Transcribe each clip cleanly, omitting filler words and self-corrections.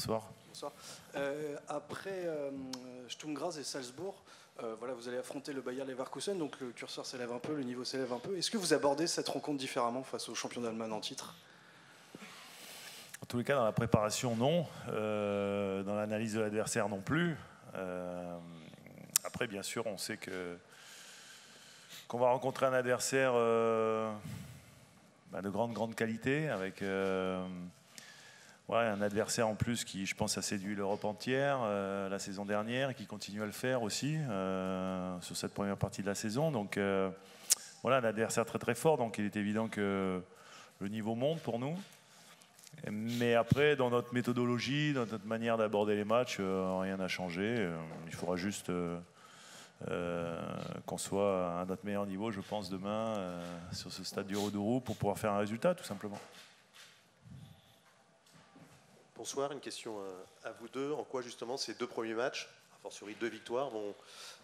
Bonsoir. Bonsoir. Après Sturm Graz et Salzbourg, voilà, vous allez affronter le Bayer Leverkusen, donc le curseur s'élève un peu, le niveau s'élève un peu. Est-ce que vous abordez cette rencontre différemment face au champion d'Allemagne en titre? En tous les cas, dans la préparation, non. Dans l'analyse de l'adversaire, non plus. Après, bien sûr, on sait qu'on va rencontrer un adversaire de grande qualité, avec un adversaire en plus qui, je pense, a séduit l'Europe entière la saison dernière et qui continue à le faire aussi sur cette première partie de la saison. Donc voilà, un adversaire très très fort, donc il est évident que le niveau monte pour nous. Mais après, dans notre méthodologie, dans notre manière d'aborder les matchs, rien n'a changé. Il faudra juste qu'on soit à notre meilleur niveau, je pense, demain sur ce stade du Rodourou pour pouvoir faire un résultat, tout simplement. Bonsoir, une question à vous deux. En quoi justement ces deux premiers matchs, a fortiori 2 victoires, vont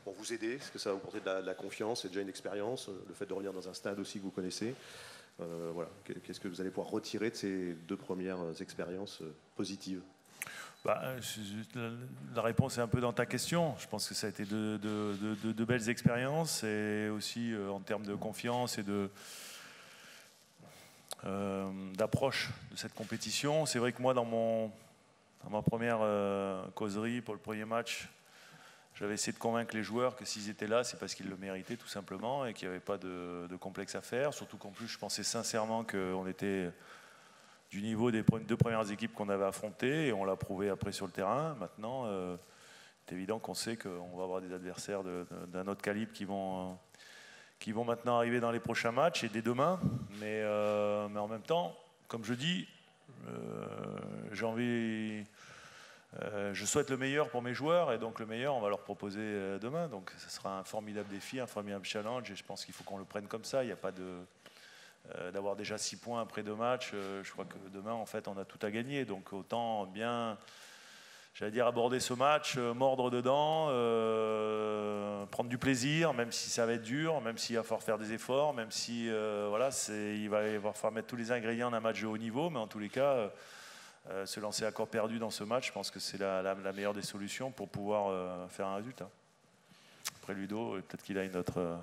vous aider? Est-ce que ça va vous porter de la confiance? C'est déjà une expérience, le fait de revenir dans un stade aussi que vous connaissez. Voilà. Qu'est-ce que vous allez pouvoir retirer de ces 2 premières expériences positives? La réponse est un peu dans ta question. Je pense que ça a été de belles expériences, et aussi en termes de confiance et d'approche de cette compétition. C'est vrai que moi, dans ma première causerie pour le premier match, j'avais essayé de convaincre les joueurs que s'ils étaient là, c'est parce qu'ils le méritaient tout simplement et qu'il n'y avait pas de complexe à faire. Surtout qu'en plus, je pensais sincèrement qu'on était du niveau des 2 premières équipes qu'on avait affrontées, et on l'a prouvé après sur le terrain. Maintenant, c'est évident qu'on sait qu'on va avoir des adversaires d'un autre calibre qui vont maintenant arriver dans les prochains matchs et dès demain. Mais en même temps, comme je dis, je souhaite le meilleur pour mes joueurs, et donc le meilleur, on va leur proposer demain. Donc ce sera un formidable défi, un formidable challenge, et je pense qu'il faut qu'on le prenne comme ça. Il n'y a pas d'avoir déjà 6 points après 2 matchs. Je crois que demain, en fait, on a tout à gagner. Donc autant bien, j'allais dire, aborder ce match, mordre dedans, prendre du plaisir, même si ça va être dur, même s'il va falloir faire des efforts, même si il va falloir mettre tous les ingrédients d'un match de haut niveau. Mais en tous les cas, se lancer à corps perdu dans ce match, je pense que c'est la meilleure des solutions pour pouvoir faire un résultat. Après Ludo, peut-être qu'il a une autre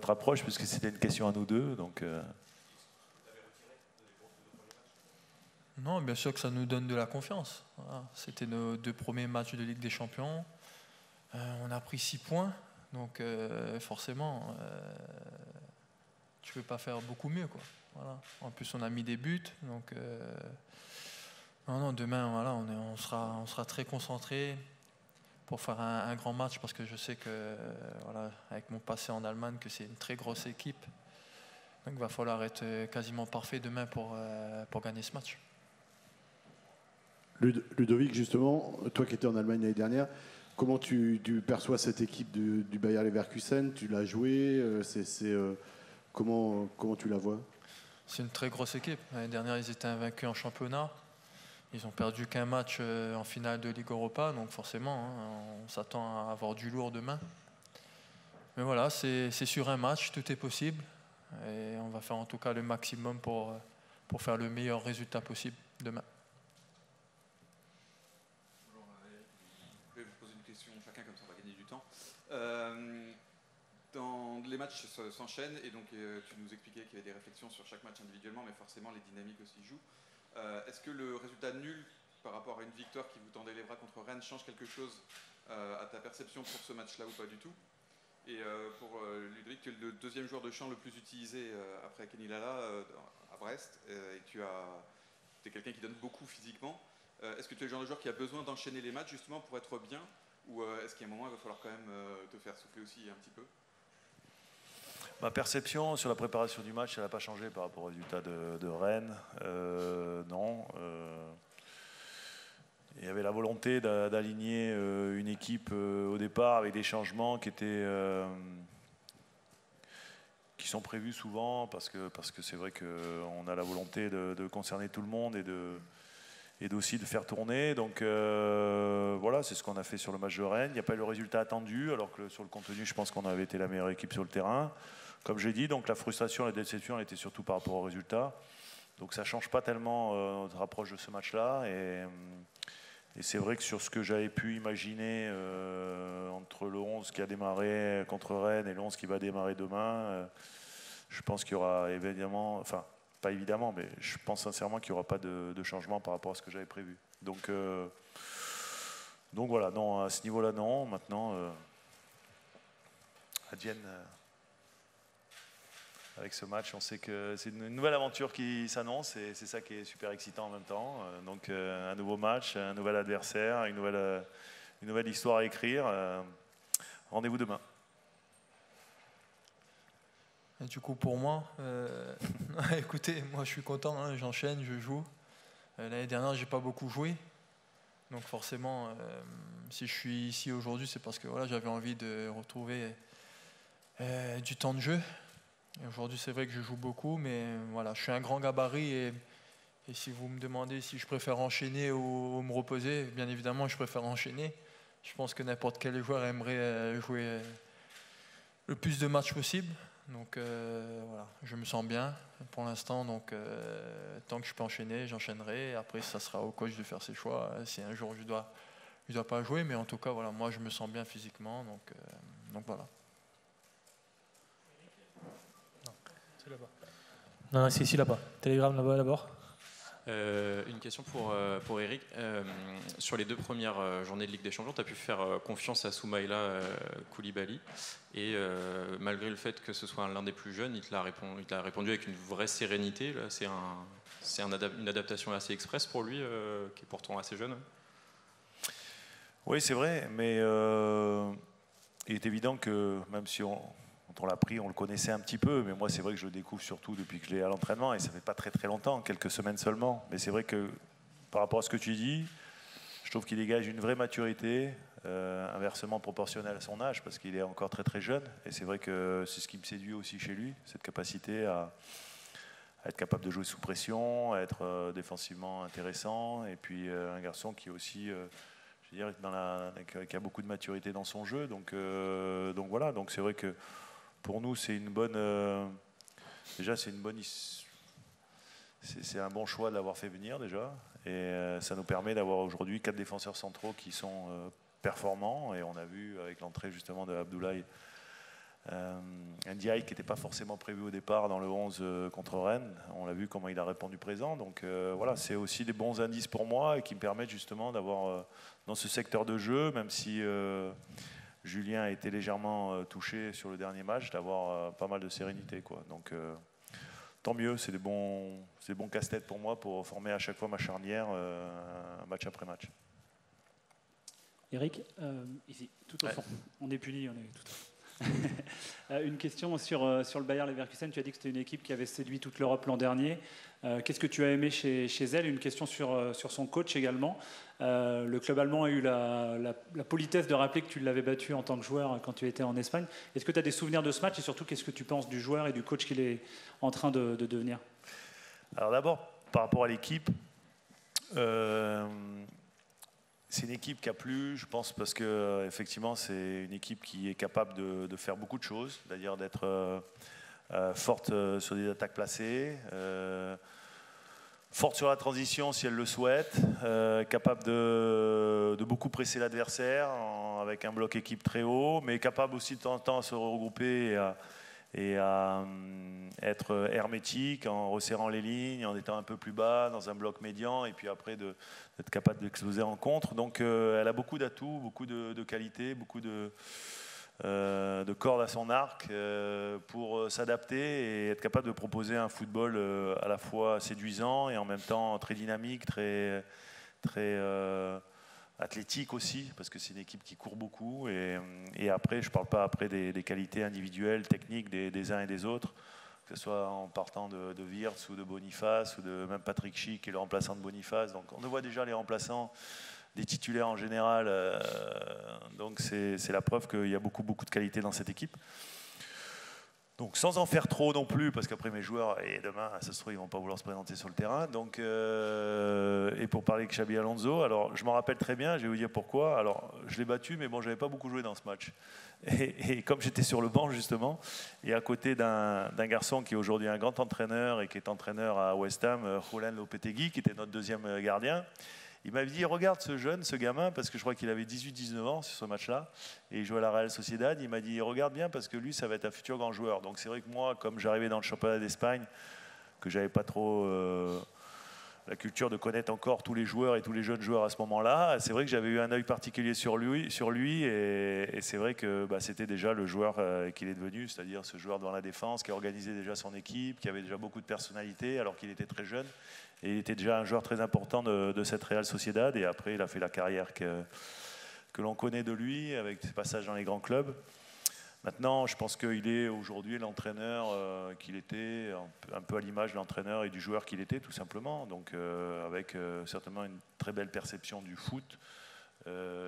approche, puisque c'était une question à nous deux. Donc, Non, bien sûr que ça nous donne de la confiance. Voilà. C'était nos 2 premiers matchs de Ligue des Champions. On a pris 6 points, donc forcément, tu ne peux pas faire beaucoup mieux, quoi. Voilà. En plus, on a mis des buts, donc non, demain, voilà, on sera très concentré pour faire un grand match, parce que je sais que, voilà, avec mon passé en Allemagne, que c'est une très grosse équipe. Donc il va falloir être quasiment parfait demain pour gagner ce match. Ludovic, justement, toi qui étais en Allemagne l'année dernière, comment tu perçois cette équipe du Bayer Leverkusen? Tu l'as jouée, comment tu la vois? C'est une très grosse équipe. L'année dernière, ils étaient invaincus en championnat. Ils ont perdu qu'un match en finale de Ligue Europa, donc forcément, on s'attend à avoir du lourd demain. Mais voilà, c'est sur un match, tout est possible. Et on va faire en tout cas le maximum pour faire le meilleur résultat possible demain. Bonjour, je vais vous poser une question chacun, comme ça on va gagner du temps. Les matchs s'enchaînent, et donc tu nous expliquais qu'il y avait des réflexions sur chaque match individuellement, mais forcément les dynamiques aussi jouent. Est-ce que le résultat nul par rapport à une victoire qui vous tendait les bras contre Rennes change quelque chose à ta perception pour ce match-là, ou pas du tout? Et pour Ludovic, tu es le 2e joueur de champ le plus utilisé après Kenny Lala à Brest, et tu es quelqu'un qui donne beaucoup physiquement. Est-ce que tu es le genre de joueur qui a besoin d'enchaîner les matchs justement pour être bien, ou est-ce qu'à un moment il va falloir quand même te faire souffler aussi un petit peu? Ma perception sur la préparation du match, elle n'a pas changé par rapport au résultat de Rennes. Non. Il y avait la volonté d'aligner une équipe au départ avec des changements qui sont prévus souvent, parce que c'est vrai qu'on a la volonté de concerner tout le monde et aussi de faire tourner. Donc voilà, c'est ce qu'on a fait sur le match de Rennes. Il n'y a pas eu le résultat attendu, alors que sur le contenu, je pense qu'on avait été la meilleure équipe sur le terrain. Comme j'ai dit, donc la frustration, la déception, elle était surtout par rapport au résultat. Donc ça ne change pas tellement notre approche de ce match-là. Et c'est vrai que sur ce que j'avais pu imaginer entre le 11 qui a démarré contre Rennes et le 11 qui va démarrer demain, je pense qu'il y aura évidemment, enfin pas évidemment, mais je pense sincèrement qu'il n'y aura pas de changement par rapport à ce que j'avais prévu. Donc voilà, non, à ce niveau-là, non. Maintenant, advienne. Avec ce match, on sait que c'est une nouvelle aventure qui s'annonce et c'est ça qui est super excitant en même temps. Donc un nouveau match, un nouvel adversaire, une nouvelle histoire à écrire. Rendez-vous demain. Et du coup, pour moi, écoutez, moi je suis content, hein, j'enchaîne, je joue. L'année dernière, j'ai pas beaucoup joué. Donc forcément, si je suis ici aujourd'hui, c'est parce que voilà, j'avais envie de retrouver du temps de jeu. Aujourd'hui, c'est vrai que je joue beaucoup, mais voilà, je suis un grand gabarit et si vous me demandez si je préfère enchaîner ou me reposer, bien évidemment, je préfère enchaîner. Je pense que n'importe quel joueur aimerait jouer le plus de matchs possible. Donc voilà, je me sens bien pour l'instant. Donc tant que je peux enchaîner, j'enchaînerai. Après, ça sera au coach de faire ses choix. Si un jour je dois pas jouer, mais en tout cas, voilà, moi, je me sens bien physiquement. Donc voilà. Là-bas. Non, c'est ici là-bas. Télégramme là-bas d'abord. Une question pour Eric. Sur les 2 premières journées de Ligue des Champions, tu as pu faire confiance à Soumaïla Koulibaly. Et malgré le fait que ce soit l'un des plus jeunes, il te l'a répondu avec une vraie sérénité. C'est une adaptation assez express pour lui, qui est pourtant assez jeune. Oui, c'est vrai, mais il est évident que même si quand on l'a pris, on le connaissait un petit peu, mais moi c'est vrai que je le découvre surtout depuis que je l'ai à l'entraînement et ça fait pas très très longtemps, quelques semaines seulement. Mais c'est vrai que par rapport à ce que tu dis, je trouve qu'il dégage une vraie maturité, inversement proportionnelle à son âge, parce qu'il est encore très très jeune. Et c'est vrai que c'est ce qui me séduit aussi chez lui, cette capacité à être capable de jouer sous pression, à être défensivement intéressant, et puis un garçon qui est aussi je veux dire, qui a beaucoup de maturité dans son jeu. Donc voilà, donc c'est vrai que pour nous, c'est une bonne. Déjà, c'est un bon choix de l'avoir fait venir déjà. Et ça nous permet d'avoir aujourd'hui 4 défenseurs centraux qui sont performants. Et on a vu avec l'entrée justement de Abdoulaye Ndiaye qui n'était pas forcément prévu au départ dans le 11 contre Rennes. On l'a vu comment il a répondu présent. Donc voilà, c'est aussi des bons indices pour moi et qui me permettent justement d'avoir dans ce secteur de jeu, même si Julien a été légèrement touché sur le dernier match, d'avoir pas mal de sérénité, quoi. Donc tant mieux, c'est des bons casse-têtes pour moi pour former à chaque fois ma charnière match après match. Eric, ici, tout au fond. On est puni, on est tout au fond. Une question sur le Bayer Leverkusen. Tu as dit que c'était une équipe qui avait séduit toute l'Europe l'an dernier. Qu'est-ce que tu as aimé chez elle? Une question sur son coach également. Le club allemand a eu la politesse de rappeler que tu l'avais battu en tant que joueur quand tu étais en Espagne. Est-ce que tu as des souvenirs de ce match et surtout qu'est-ce que tu penses du joueur et du coach qu'il est en train de devenir? Alors d'abord, par rapport à l'équipe, c'est une équipe qui a plu, je pense, parce que effectivement, c'est une équipe qui est capable de faire beaucoup de choses, c'est-à-dire d'être forte sur des attaques placées, forte sur la transition si elle le souhaite, capable de beaucoup presser l'adversaire avec un bloc équipe très haut, mais capable aussi de temps en temps à se regrouper et à être hermétique en resserrant les lignes, en étant un peu plus bas dans un bloc médian et puis après d'être capable d'exploser en contre. Donc elle a beaucoup d'atouts, beaucoup de qualités, beaucoup de cordes à son arc pour s'adapter et être capable de proposer un football à la fois séduisant et en même temps très dynamique, très athlétique aussi, parce que c'est une équipe qui court beaucoup. Et après, je ne parle pas après des qualités individuelles, techniques des uns et des autres, que ce soit en partant de Wirtz ou de Boniface ou de même Patrick Schick qui est le remplaçant de Boniface. Donc on voit déjà les remplaçants des titulaires en général. Donc c'est la preuve qu'il y a beaucoup de qualité dans cette équipe. Donc sans en faire trop non plus, parce qu'après mes joueurs, et demain, ça se trouve, ils ne vont pas vouloir se présenter sur le terrain. Donc, et pour parler de Xabi Alonso, alors je m'en rappelle très bien, je vais vous dire pourquoi. Alors je l'ai battu, mais bon, je n'avais pas beaucoup joué dans ce match. Et comme j'étais sur le banc justement, et à côté d'un garçon qui est aujourd'hui un grand entraîneur et qui est entraîneur à West Ham, Julen Lopetegui, qui était notre deuxième gardien, Il m'avait dit, regarde ce jeune, ce gamin, parce que je crois qu'il avait 18-19 ans sur ce match-là, et il jouait à la Real Sociedad. Il m'a dit, regarde bien, parce que lui, ça va être un futur grand joueur. Donc c'est vrai que moi, comme j'arrivais dans le championnat d'Espagne, que j'avais pas trop la culture de connaître encore tous les joueurs et tous les jeunes joueurs à ce moment-là, c'est vrai que j'avais eu un œil particulier sur lui et c'est vrai que c'était déjà le joueur qu'il est devenu, c'est-à-dire ce joueur devant la défense qui organisait déjà son équipe, qui avait déjà beaucoup de personnalité alors qu'il était très jeune. Et il était déjà un joueur très important de cette Real Sociedad. Et après, il a fait la carrière que l'on connaît de lui, avec ses passages dans les grands clubs. Maintenant, je pense qu'il est aujourd'hui l'entraîneur qu'il était, un peu à l'image de l'entraîneur et du joueur qu'il était, tout simplement. Donc, avec certainement une très belle perception du foot.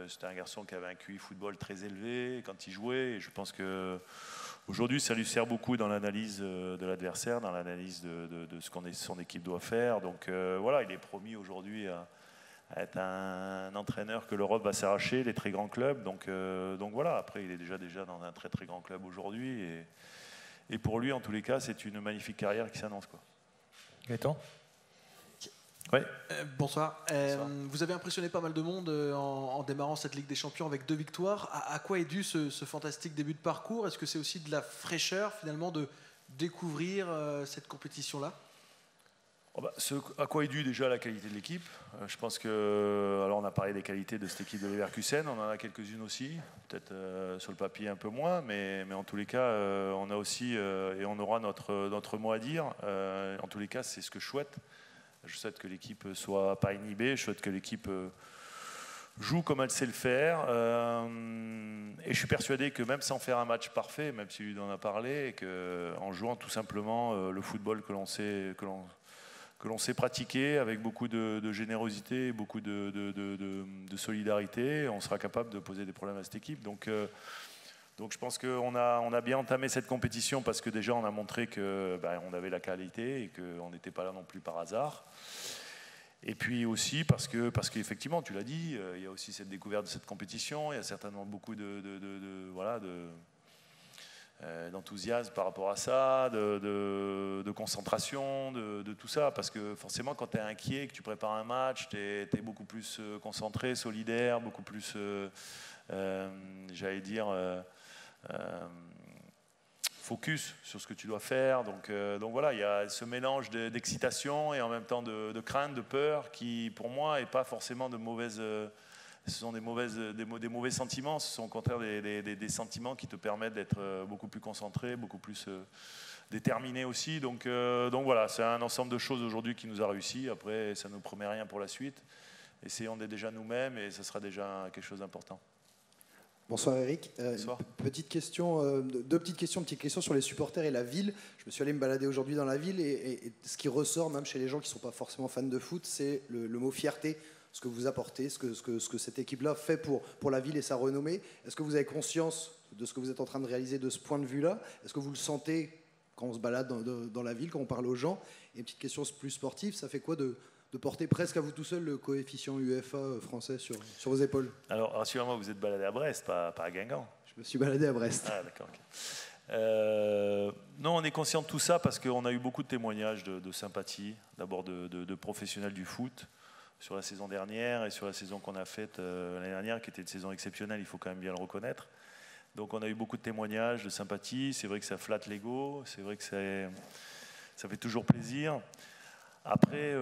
C'était un garçon qui avait un QI football très élevé quand il jouait. Et je pense que aujourd'hui, ça lui sert beaucoup dans l'analyse de l'adversaire, dans l'analyse de ce que son équipe doit faire. Donc voilà, il est promis aujourd'hui à être un entraîneur que l'Europe va s'arracher, les très grands clubs. Donc voilà, après, il est déjà dans un très très grand club aujourd'hui. Et pour lui, en tous les cas, c'est une magnifique carrière qui s'annonce, quoi. Gaëtan ? Oui. Bonsoir. Vous avez impressionné pas mal de monde en démarrant cette Ligue des Champions avec 2 victoires. À quoi est dû ce fantastique début de parcours? Est-ce que c'est aussi de la fraîcheur finalement de découvrir cette compétition-là? À quoi est dû déjà la qualité de l'équipe? Je pense que, alors on a parlé des qualités de cette équipe de Leverkusen, on en a quelques-unes aussi, peut-être sur le papier un peu moins, mais en tous les cas, on a aussi, et on aura notre mot à dire. En tous les cas, c'est ce que je souhaite. Je souhaite que l'équipe soit pas inhibée, je souhaite que l'équipe joue comme elle sait le faire. Et je suis persuadé que même sans faire un match parfait, même si lui en a parlé, et qu'en jouant tout simplement le football que l'on sait pratiquer avec beaucoup de générosité, beaucoup de solidarité, on sera capable de poser des problèmes à cette équipe. Donc je pense qu'on a bien entamé cette compétition parce que déjà on a montré qu'on avait la qualité et qu'on n'était pas là non plus par hasard. Et puis aussi parce qu'effectivement, tu l'as dit, il y a aussi cette découverte de cette compétition, il y a certainement beaucoup d'enthousiasme par rapport à ça, de concentration, de tout ça, parce que forcément quand tu es inquiet, que tu prépares un match, tu es beaucoup plus concentré, solidaire, beaucoup plus, focus sur ce que tu dois faire. Donc voilà, il y a ce mélange d'excitation et en même temps de crainte, de peur, qui pour moi n'est pas forcément de mauvaises... ce sont des mauvais sentiments, ce sont au contraire des sentiments qui te permettent d'être beaucoup plus concentré, beaucoup plus déterminé aussi. Donc voilà, c'est un ensemble de choses aujourd'hui qui nous a réussi. Après, ça ne nous promet rien pour la suite. Essayons d'être déjà nous-mêmes et ça sera déjà quelque chose d'important. Bonsoir Eric. Bonsoir. Deux petites questions, sur les supporters et la ville. Je me suis allé me balader aujourd'hui dans la ville et ce qui ressort même chez les gens qui ne sont pas forcément fans de foot, c'est le mot fierté, ce que vous apportez, ce que cette équipe-là fait pour la ville et sa renommée. Est-ce que vous avez conscience de ce que vous êtes en train de réaliser de ce point de vue-là? Est-ce que vous le sentez quand on se balade dans la ville, quand on parle aux gens? Et une petite question plus sportive, ça fait quoi de porter presque à vous tout seul le coefficient UEFA français sur vos épaules? Alors, rassurez-moi, vous êtes baladé à Brest, pas à Guingamp. Je me suis baladé à Brest. Ah, d'accord. Okay. Non, on est conscient de tout ça parce qu'on a eu beaucoup de témoignages de sympathie, d'abord de professionnels du foot sur la saison dernière et sur la saison qu'on a faite l'année dernière, qui était une saison exceptionnelle, il faut quand même bien le reconnaître. Donc on a eu beaucoup de témoignages de sympathie, c'est vrai que ça flatte l'ego, c'est vrai que ça fait toujours plaisir. Après,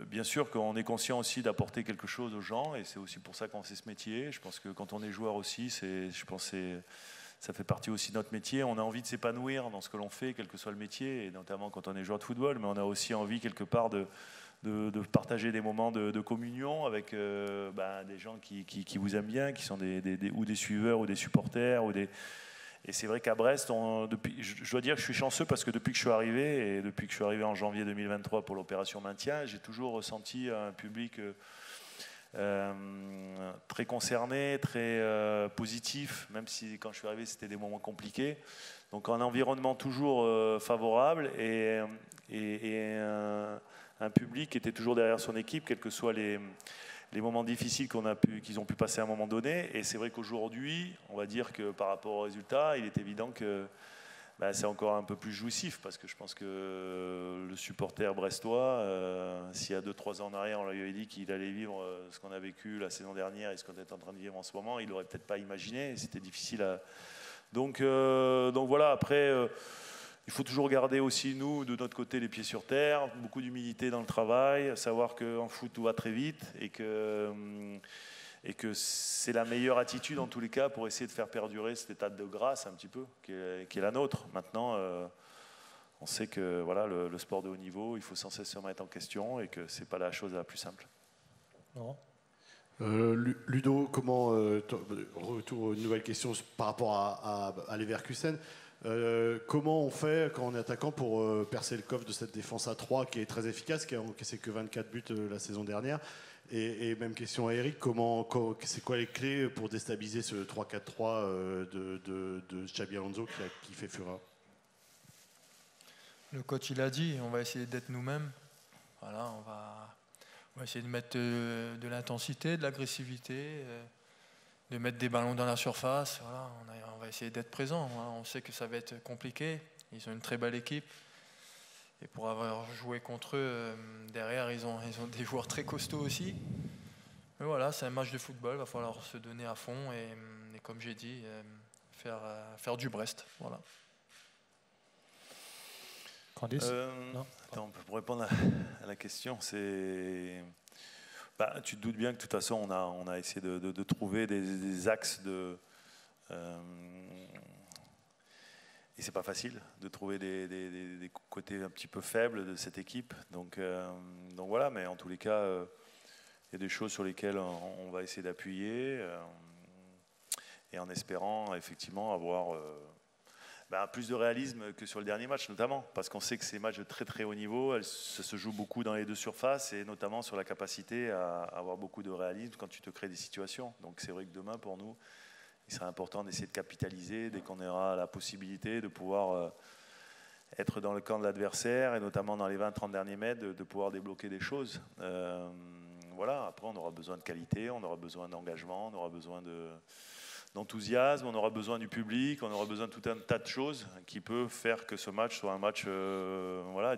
bien sûr qu'on est conscient aussi d'apporter quelque chose aux gens, et c'est aussi pour ça qu'on fait ce métier. Je pense que quand on est joueur aussi, ça fait partie aussi de notre métier. On a envie de s'épanouir dans ce que l'on fait, quel que soit le métier, et notamment quand on est joueur de football, mais on a aussi envie quelque part de partager des moments de communion avec des gens qui vous aiment bien, qui sont ou des suiveurs ou des supporters et c'est vrai qu'à Brest, je dois dire que je suis chanceux parce que depuis que je suis arrivé en janvier 2023 pour l'opération maintien, j'ai toujours ressenti un public très concerné, très positif, même si quand je suis arrivé c'était des moments compliqués. Donc un environnement toujours favorable et un public qui était toujours derrière son équipe, quels que soient les moments difficiles qu'ils ont pu passer à un moment donné. Et c'est vrai qu'aujourd'hui, on va dire que par rapport aux résultats, il est évident que c'est encore un peu plus jouissif parce que je pense que le supporter brestois, s'il y a 2-3 ans en arrière, on lui avait dit qu'il allait vivre ce qu'on a vécu la saison dernière et ce qu'on est en train de vivre en ce moment, il n'aurait peut-être pas imaginé. C'était difficile à. Donc voilà, après. Il faut toujours garder aussi, nous, de notre côté, les pieds sur terre, beaucoup d'humilité dans le travail, savoir qu'en foot, tout va très vite et que c'est la meilleure attitude, en tous les cas, pour essayer de faire perdurer cet état de grâce, un petit peu, qui est la nôtre. Maintenant, on sait que voilà, le sport de haut niveau, il faut sans cesse se remettre en question et que ce n'est pas la chose la plus simple. Non. Ludo, comment, retour, une nouvelle question par rapport à Leverkusen. Comment on fait quand on est attaquant pour percer le coffre de cette défense à 3 qui est très efficace, qui a encaissé que 24 buts la saison dernière, et même question à Eric, c'est quoi les clés pour déstabiliser ce 3-4-3 de Xabi Alonso qui fait fureur? Le coach il a dit, on va essayer d'être nous-mêmes. Voilà, on va essayer de mettre de l'intensité, de l'agressivité, de mettre des ballons dans la surface. Voilà, on va essayer d'être présent. On sait que ça va être compliqué. Ils ont une très belle équipe. Et pour avoir joué contre eux, derrière, ils ont des joueurs très costauds aussi. Mais voilà, c'est un match de football. Il va falloir se donner à fond et comme j'ai dit, faire du Brest. Voilà. Candice pour répondre à la question, c'est... tu te doutes bien que de toute façon, on a essayé de trouver des axes de... et c'est pas facile de trouver des côtés un petit peu faibles de cette équipe. Donc voilà, mais en tous les cas, il y a des choses sur lesquelles on va essayer d'appuyer et en espérant effectivement avoir plus de réalisme que sur le dernier match, notamment parce qu'on sait que ces matchs de très très haut niveau, ça se joue beaucoup dans les deux surfaces et notamment sur la capacité à avoir beaucoup de réalisme quand tu te crées des situations. Donc c'est vrai que demain pour nous, il serait important d'essayer de capitaliser dès qu'on aura la possibilité de pouvoir être dans le camp de l'adversaire et notamment dans les 20-30 derniers mètres de pouvoir débloquer des choses. Voilà, après on aura besoin de qualité, on aura besoin d'engagement, on aura besoin d'enthousiasme, on aura besoin du public, on aura besoin de tout un tas de choses qui peuvent faire que ce match soit un match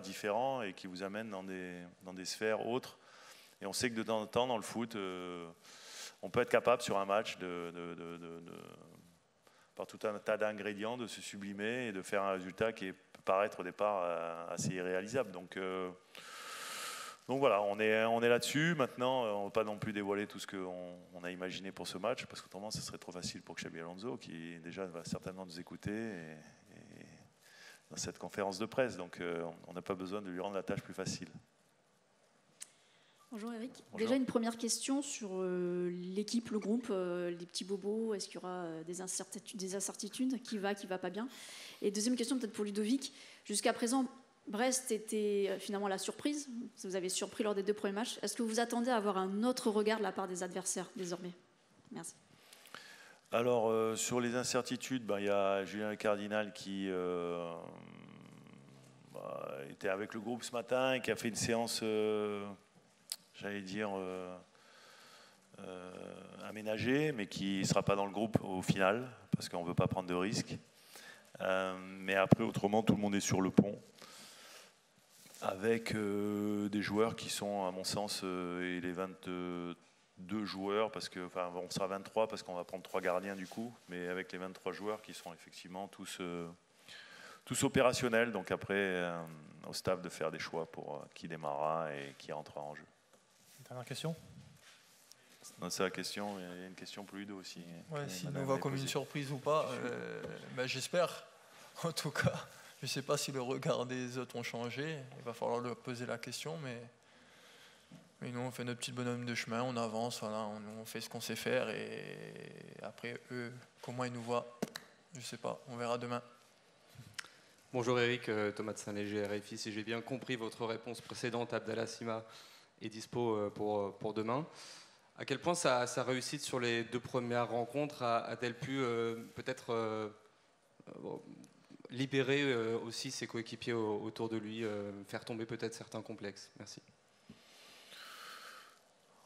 différent et qui vous amène dans des sphères autres. Et on sait que de temps en temps dans le foot, on peut être capable sur un match par tout un tas d'ingrédients de se sublimer et de faire un résultat qui peut paraître au départ assez irréalisable. Donc voilà, on est là-dessus. Maintenant, on ne va pas non plus dévoiler tout ce qu'on a imaginé pour ce match, parce qu'autrement, ce serait trop facile pour Xabi Alonso, qui déjà va certainement nous écouter et dans cette conférence de presse. Donc, on n'a pas besoin de lui rendre la tâche plus facile. Bonjour Eric. Bonjour. Déjà une première question sur l'équipe, le groupe, les petits bobos. Est-ce qu'il y aura des incertitudes? Qui va pas bien? Et deuxième question peut-être pour Ludovic. Jusqu'à présent, Brest était finalement la surprise. Vous avez surpris lors des 2 premiers matchs. Est-ce que vous attendez à avoir un autre regard de la part des adversaires désormais? Merci. Alors, sur les incertitudes, il y a Julien Cardinal qui était avec le groupe ce matin et qui a fait une séance, j'allais dire, aménagée, mais qui ne sera pas dans le groupe au final, parce qu'on ne veut pas prendre de risques. Mais après, autrement, tout le monde est sur le pont, avec des joueurs qui sont, à mon sens, et les 22 joueurs, parce que, enfin, on sera 23 parce qu'on va prendre 3 gardiens du coup, mais avec les 23 joueurs qui seront effectivement tous opérationnels. Donc après, au staff de faire des choix pour qui démarrera et qui rentrera en jeu. Dernière question. Non, c'est la question. Il y a une question pour Ludo aussi. Ouais, s'il nous voit comme une surprise ou pas, j'espère. En tout cas, je ne sais pas si le regard des autres ont changé. Il va falloir leur poser la question, mais nous, on fait notre petit bonhomme de chemin, on avance, voilà, on fait ce qu'on sait faire. Et après, eux, comment ils nous voient, je ne sais pas. On verra demain. Bonjour Eric, Thomas de Saint-Léger, RFI. Si j'ai bien compris votre réponse précédente, Abdallah Sima est dispo pour demain. À quel point sa réussite sur les 2 premières rencontres a-t-elle pu peut-être libérer aussi ses coéquipiers autour de lui, faire tomber peut-être certains complexes? Merci.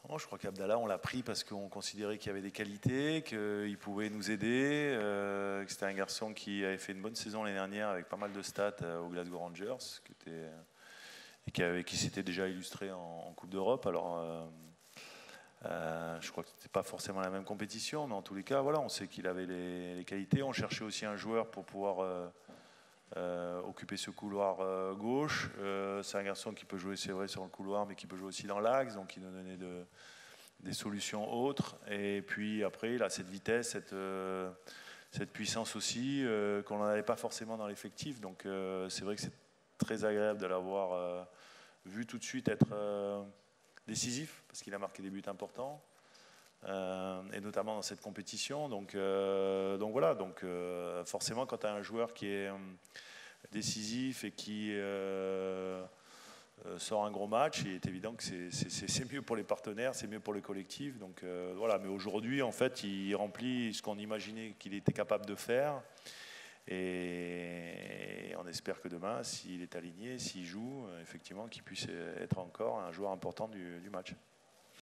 Non, je crois qu'Abdallah, on l'a pris parce qu'on considérait qu'il y avait des qualités, qu'il pouvait nous aider, que c'était un garçon qui avait fait une bonne saison l'année dernière avec pas mal de stats aux Glasgow Rangers, qui s'était déjà illustré en Coupe d'Europe. Alors, je crois que ce n'était pas forcément la même compétition, mais en tous les cas, voilà, on sait qu'il avait les qualités. On cherchait aussi un joueur pour pouvoir occuper ce couloir gauche. C'est un garçon qui peut jouer, c'est vrai, sur le couloir, mais qui peut jouer aussi dans l'axe, donc il nous donnait des solutions autres. Et puis après, il a cette vitesse, cette puissance aussi, qu'on n'avait pas forcément dans l'effectif. Donc c'est vrai que c'est très agréable de l'avoir vu tout de suite être décisif, parce qu'il a marqué des buts importants. Et notamment dans cette compétition. Donc voilà, forcément quand tu as un joueur qui est décisif et qui sort un gros match, il est évident que c'est mieux pour les partenaires, c'est mieux pour le collectif. Donc voilà, mais aujourd'hui en fait il remplit ce qu'on imaginait qu'il était capable de faire. Et on espère que demain, s'il est aligné, s'il joue, effectivement, qu'il puisse être encore un joueur important du match.